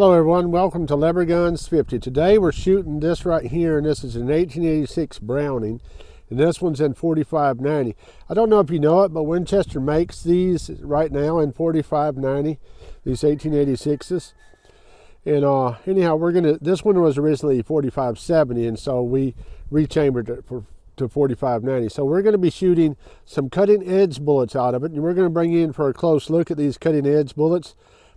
Hello everyone, welcome to Lever Guns 50. Today we're shooting this right here, and this is an 1886 Browning, and this one's in 4590. I don't know if you know it, but Winchester makes these right now in 4590, these 1886s. And anyhow, this one was originally 4570, and so we rechambered it to 4590. So we're gonna be shooting some cutting edge bullets out of it, and we're gonna bring you in for a close look at these cutting edge bullets.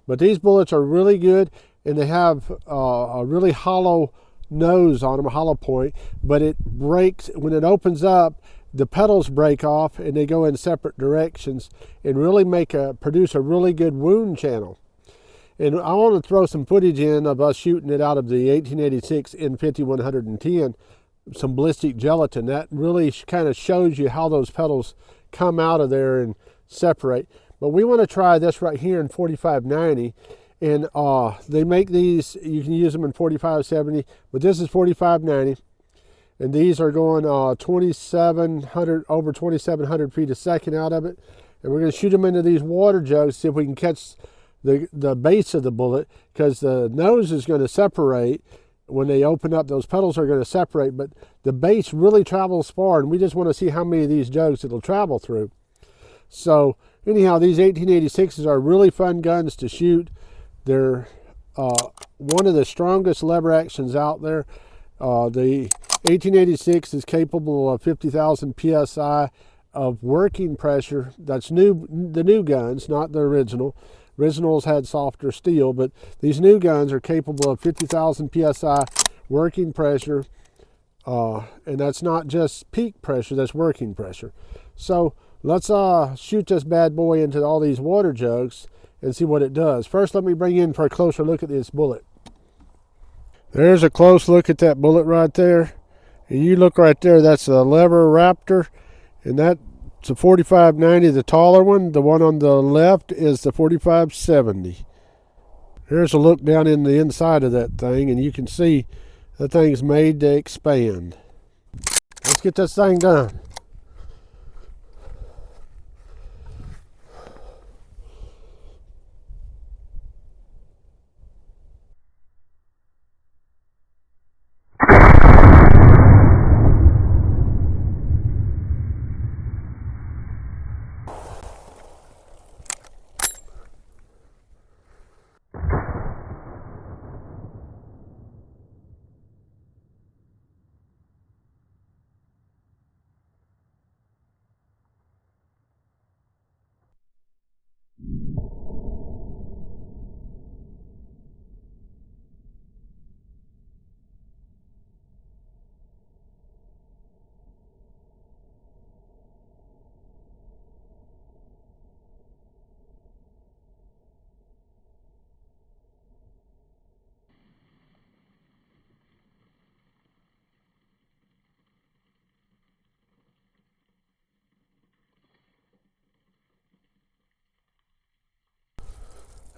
But these bullets are really good, and they have a really hollow nose on them, a hollow point, but it breaks, when it opens up, the petals break off and they go in separate directions and really produce a really good wound channel. And I want to throw some footage in of us shooting it out of the 1886 in 5110, some ballistic gelatin. That really kind of shows you how those petals come out of there and separate. But we want to try this right here in 4590, and they make these, you can use them in 4570, but this is 4590, and these are going 2,700, over 2,700 feet a second out of it. And we're going to shoot them into these water jugs, see if we can catch the base of the bullet, because the nose is going to separate when they open up. Those petals are going to separate, but the base really travels far, and we just want to see how many of these jugs it'll travel through. So anyhow, these 1886s are really fun guns to shoot. They're one of the strongest lever actions out there. The 1886 is capable of 50,000 psi of working pressure. That's the new guns, not the original. Originals had softer steel, but these new guns are capable of 50,000 psi working pressure, and that's not just peak pressure, that's working pressure. So let's shoot this bad boy into all these water jugs and see what it does. First, let me bring you in for a closer look at this bullet. There's a close look at that bullet right there. And you look right there, that's a lever raptor, and that's a 4590, the taller one. The one on the left is the 4570. Here's a look down in the inside of that thing, and you can see the thing's made to expand. Let's get this thing done.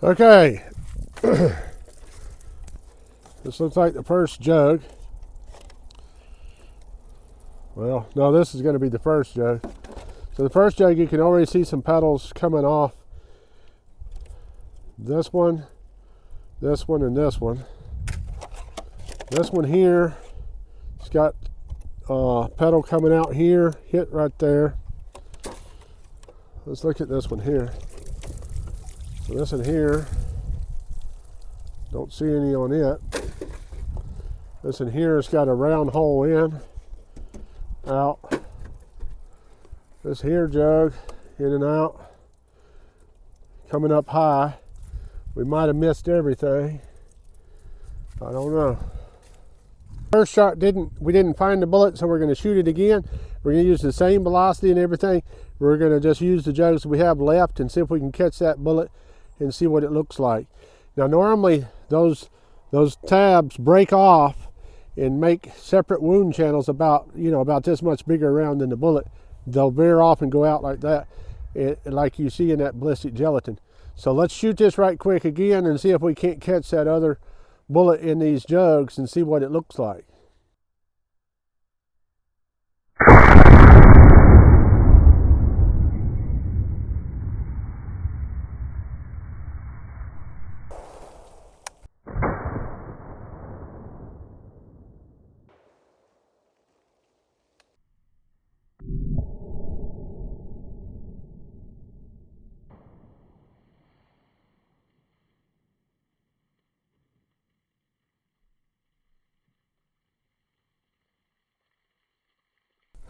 Okay, this looks like the first jug. Well, no, this is going to be the first jug. So the first jug, you can already see some petals coming off. This one, and this one. This one here, it's got a petal coming out here, hit right there. Let's look at this one here. So this in here, don't see any on it. This in here has got a round hole in, out. This here jug, in and out, coming up high. We might have missed everything. I don't know. First shot we didn't find the bullet, so we're going to shoot it again. We're going to use the same velocity and everything. We're going to just use the jugs we have left and see if we can catch that bullet and see what it looks like. Now normally those tabs break off and make separate wound channels about this much bigger around than the bullet. They'll veer off and go out like that, like you see in that ballistic gelatin. So let's shoot this right quick again and see if we can't catch that other bullet in these jugs and see what it looks like.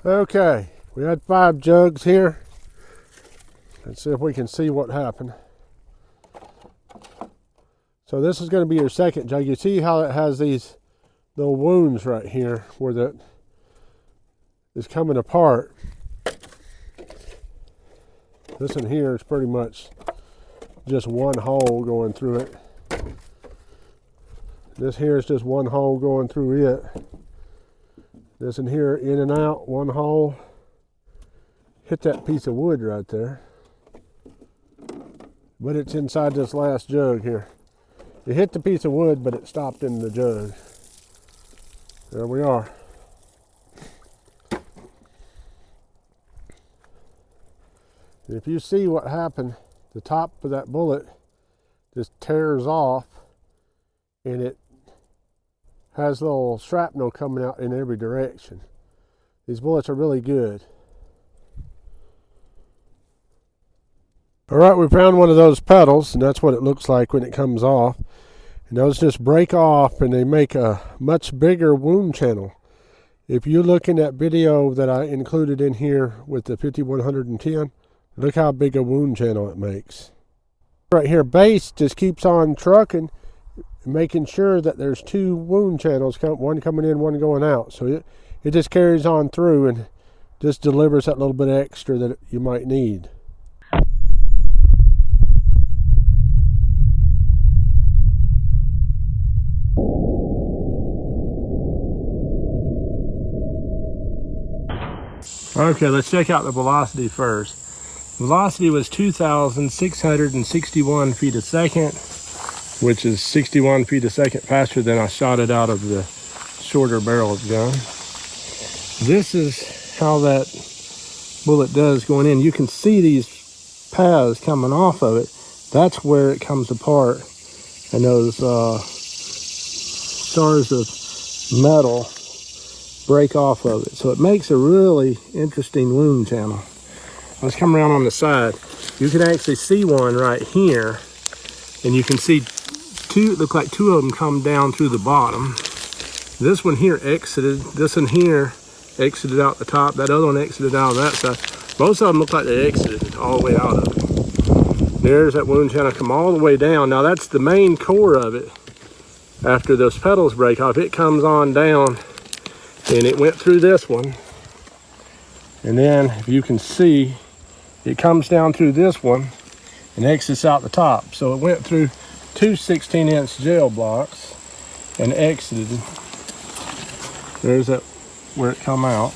Okay, we had 5 jugs here. Let's see if we can see what happened. So this is going to be your second jug. You see how it has these little wounds right here where that is coming apart. This in here is pretty much just one hole going through it. This here is just one hole going through it. This in here, in and out, one hole. Hit that piece of wood right there. But it's inside this last jug here. It hit the piece of wood, but it stopped in the jug. There we are. And if you see what happened, the top of that bullet just tears off, and it has little shrapnel coming out in every direction. These bullets are really good. All right, we found one of those petals, and that's what it looks like when it comes off. And those just break off, and they make a much bigger wound channel. If you look in that video that I included in here with the 5110, look how big a wound channel it makes. Right here, base just keeps on trucking, making sure that there's 2 wound channels, one coming in, one going out. So it just carries on through and just delivers that little bit extra that you might need. Okay, let's check out the velocity first. Velocity was 2,661 feet a second, which is 61 feet a second faster than I shot it out of the shorter barrel gun. This is how that bullet does going in. You can see these paths coming off of it. That's where it comes apart, and those stars of metal break off of it. So it makes a really interesting wound channel. Let's come around on the side. You can actually see one right here, and you can see look like 2 of them come down through the bottom. This one here exited, this one here exited out the top, that other one exited out of that side. Both of them look like they exited all the way out of it. There's that wound channel come all the way down. Now that's the main core of it. After those petals break off, it comes on down, and it went through this one. And then, if you can see, it comes down through this one and exits out the top. So it went through 2 16-inch gel blocks and exited. There's that where it come out.